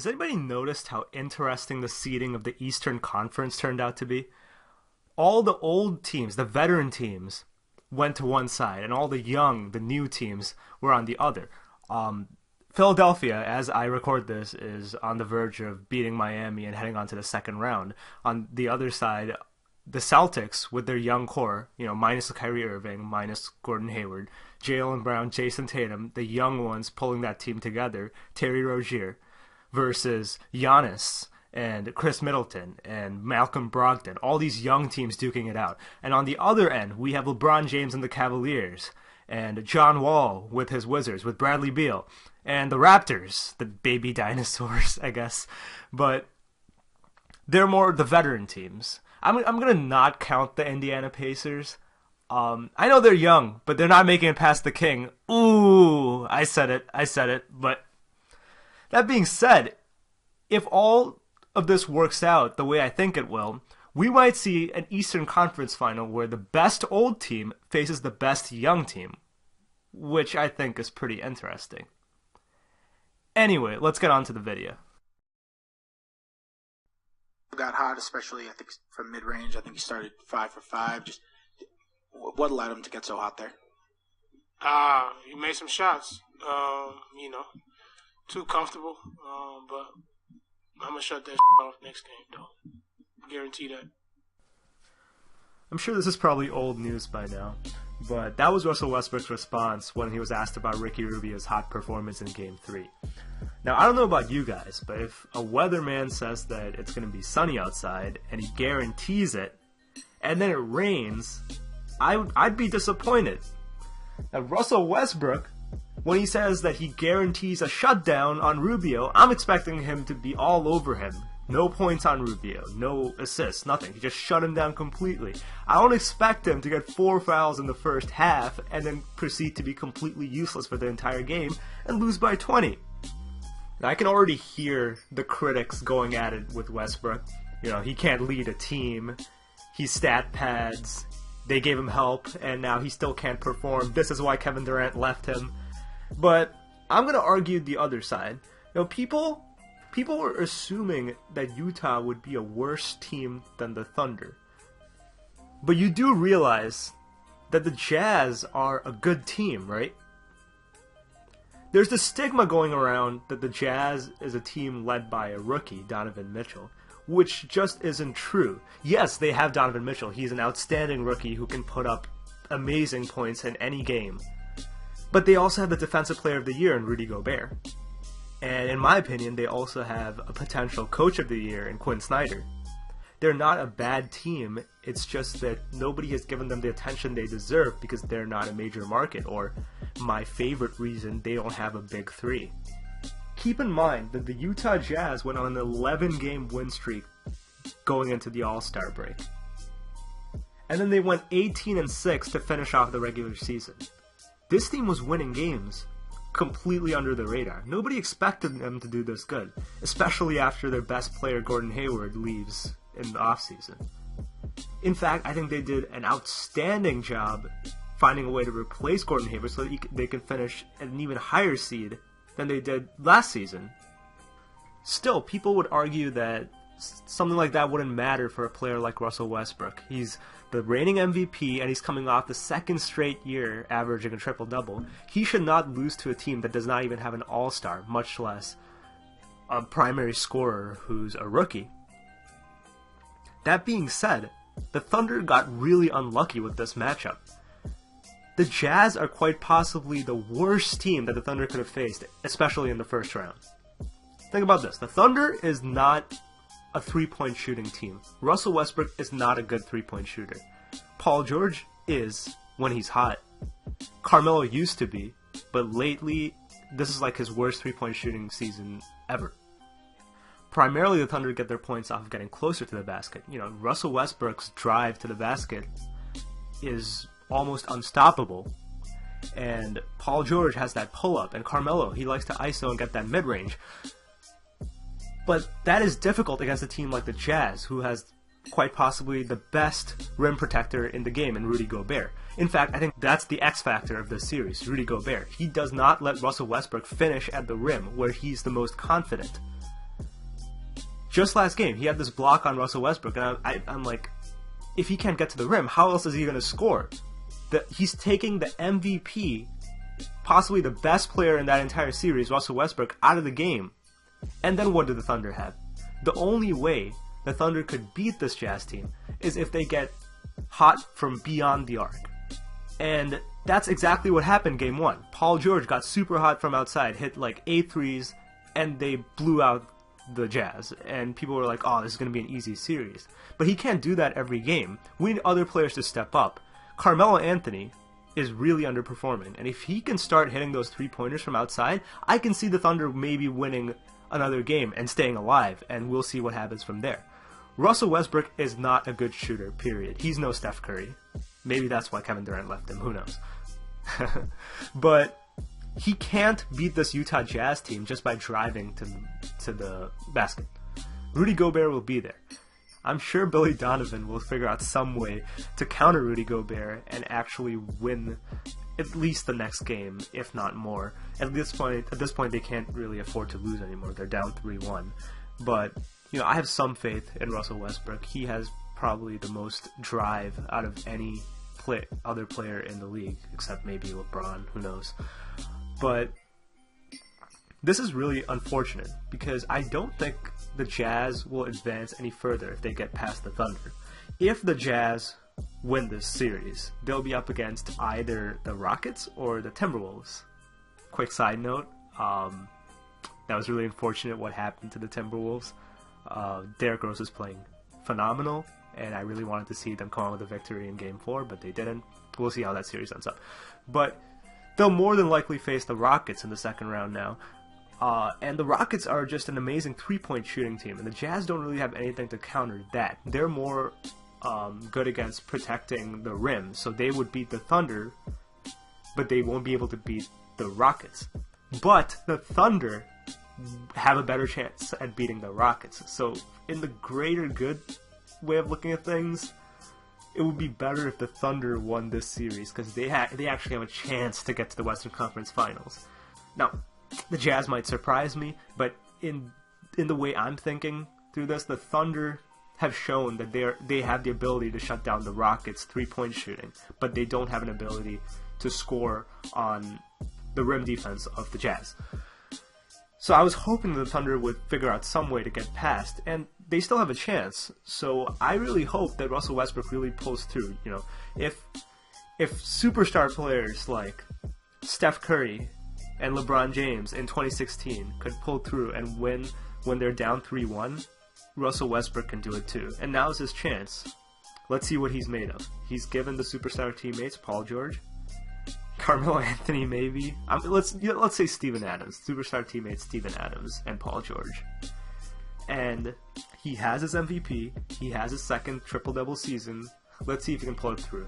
Has anybody noticed how interesting the seeding of the Eastern Conference turned out to be? All the old teams, the veteran teams, went to one side, and all the young, the new teams, were on the other. Philadelphia, as I record this, is on the verge of beating Miami and heading on to the second round. On the other side, the Celtics, with their young core, minus Kyrie Irving, minus Gordon Hayward, Jaylen Brown, Jason Tatum, the young ones pulling that team together, Terry Rozier, versus Giannis and Chris Middleton and Malcolm Brogdon, all these young teams duking it out. And on the other end, we have LeBron James and the Cavaliers, and John Wall with his Wizards, with Bradley Beal, and the Raptors, the baby dinosaurs, I guess. But they're more the veteran teams. I'm going to not count the Indiana Pacers. I know they're young, but they're not making it past the King. Ooh, I said it. But that being said, if all of this works out the way I think it will, we might see an Eastern Conference final where the best old team faces the best young team, which I think is pretty interesting. Anyway, let's get on to the video. Got hot, especially I think from mid-range. I think he started 5 for 5. Just what allowed him to get so hot there? He made some shots. Too comfortable. But I'm gonna shut that off next game, though. Guarantee that. I'm sure this is probably old news by now, but that was Russell Westbrook's response when he was asked about Ricky Rubio's hot performance in Game 3. Now, I don't know about you guys, but if a weatherman says that it's going to be sunny outside, and he guarantees it, and then it rains, I'd be disappointed. Now, Russell Westbrook, when he says that he guarantees a shutdown on Rubio, I'm expecting him to be all over him. No points on Rubio, no assists, nothing. He just shut him down completely. I don't expect him to get 4 fouls in the first half and then proceed to be completely useless for the entire game and lose by 20. Now, I can already hear the critics going at it with Westbrook. He can't lead a team. He's stat pads. They gave him help, and now he still can't perform. This is why Kevin Durant left him. But I'm going to argue the other side. People were assuming that Utah would be a worse team than the Thunder. But you do realize that the Jazz are a good team, right? There's the stigma going around that the Jazz is a team led by a rookie, Donovan Mitchell, which just isn't true. Yes, they have Donovan Mitchell. He's an outstanding rookie who can put up amazing points in any game. But they also have the Defensive Player of the Year in Rudy Gobert. And in my opinion, they also have a potential Coach of the Year in Quinn Snyder. They're not a bad team, it's just that nobody has given them the attention they deserve because they're not a major market, or my favorite reason, they don't have a big three. Keep in mind that the Utah Jazz went on an 11-game win streak going into the All-Star break. And then they went 18-6 to finish off the regular season. This team was winning games completely under the radar. Nobody expected them to do this good, especially after their best player, Gordon Hayward, leaves in the offseason. In fact, I think they did an outstanding job finding a way to replace Gordon Hayward so that they can finish at an even higher seed than they did last season. Still, people would argue that something like that wouldn't matter for a player like Russell Westbrook. He's the reigning MVP, and he's coming off the second straight year averaging a triple-double. He should not lose to a team that does not even have an all-star, much less a primary scorer who's a rookie. That being said, the Thunder got really unlucky with this matchup. The Jazz are quite possibly the worst team that the Thunder could have faced, especially in the first round. Think about this. The Thunder is not a three-point shooting team. Russell Westbrook is not a good three-point shooter. Paul George is when he's hot. Carmelo used to be, but lately, this is like his worst three-point shooting season ever. Primarily, the Thunder get their points off of getting closer to the basket. Russell Westbrook's drive to the basket is almost unstoppable. And Paul George has that pull-up, and Carmelo, he likes to ISO and get that mid-range. But that is difficult against a team like the Jazz, who has quite possibly the best rim protector in the game in Rudy Gobert. In fact, I think that's the X factor of this series, Rudy Gobert. He does not let Russell Westbrook finish at the rim, where he's the most confident. Just last game, he had this block on Russell Westbrook, and I'm like, if he can't get to the rim, how else is he going to score? He's taking the MVP, possibly the best player in that entire series, Russell Westbrook, out of the game. And then what do the Thunder have? The only way the Thunder could beat this Jazz team is if they get hot from beyond the arc. And that's exactly what happened game 1. Paul George got super hot from outside, hit like 8 threes, and they blew out the Jazz. And people were like, oh, this is going to be an easy series. But he can't do that every game. We need other players to step up. Carmelo Anthony is really underperforming. And if he can start hitting those 3-pointers from outside, I can see the Thunder maybe winning another game and staying alive. And we'll see what happens from there. Russell Westbrook is not a good shooter, period. He's no Steph Curry. Maybe that's why Kevin Durant left him. Who knows? But he can't beat this Utah Jazz team just by driving to the basket. Rudy Gobert will be there. I'm sure Billy Donovan will figure out some way to counter Rudy Gobert and actually win at least the next game, if not more. At this point, they can't really afford to lose anymore. They're down 3-1. But I have some faith in Russell Westbrook. He has probably the most drive out of any other player in the league, except maybe LeBron. Who knows? But this is really unfortunate because I don't think the Jazz will advance any further if they get past the Thunder. If the Jazz win this series, they'll be up against either the Rockets or the Timberwolves. Quick side note, that was really unfortunate what happened to the Timberwolves. Derrick Rose is playing phenomenal, and I really wanted to see them come out with a victory in Game 4, but they didn't. We'll see how that series ends up. But they'll more than likely face the Rockets in the second round now. And the Rockets are just an amazing 3-point shooting team, and the Jazz don't really have anything to counter that. They're more good against protecting the rim, so they would beat the Thunder, but they won't be able to beat the Rockets. But the Thunder have a better chance at beating the Rockets. So in the greater good way of looking at things, it would be better if the Thunder won this series because they actually have a chance to get to the Western Conference Finals. Now, the Jazz might surprise me, but in the way I'm thinking through this, the Thunder have shown that they have the ability to shut down the Rockets' 3-point shooting, but they don't have an ability to score on the rim defense of the Jazz. So I was hoping the Thunder would figure out some way to get past, and they still have a chance. So I really hope that Russell Westbrook really pulls through. If superstar players like Steph Curry and LeBron James in 2016 could pull through and win when they're down 3-1, Russell Westbrook can do it too. And now's his chance. Let's see what he's made of. He's given the superstar teammates Paul George, Carmelo Anthony, maybe. Let's say Steven Adams, superstar teammates Steven Adams and Paul George. And he has his MVP. He has his second triple-double season. Let's see if he can pull it through.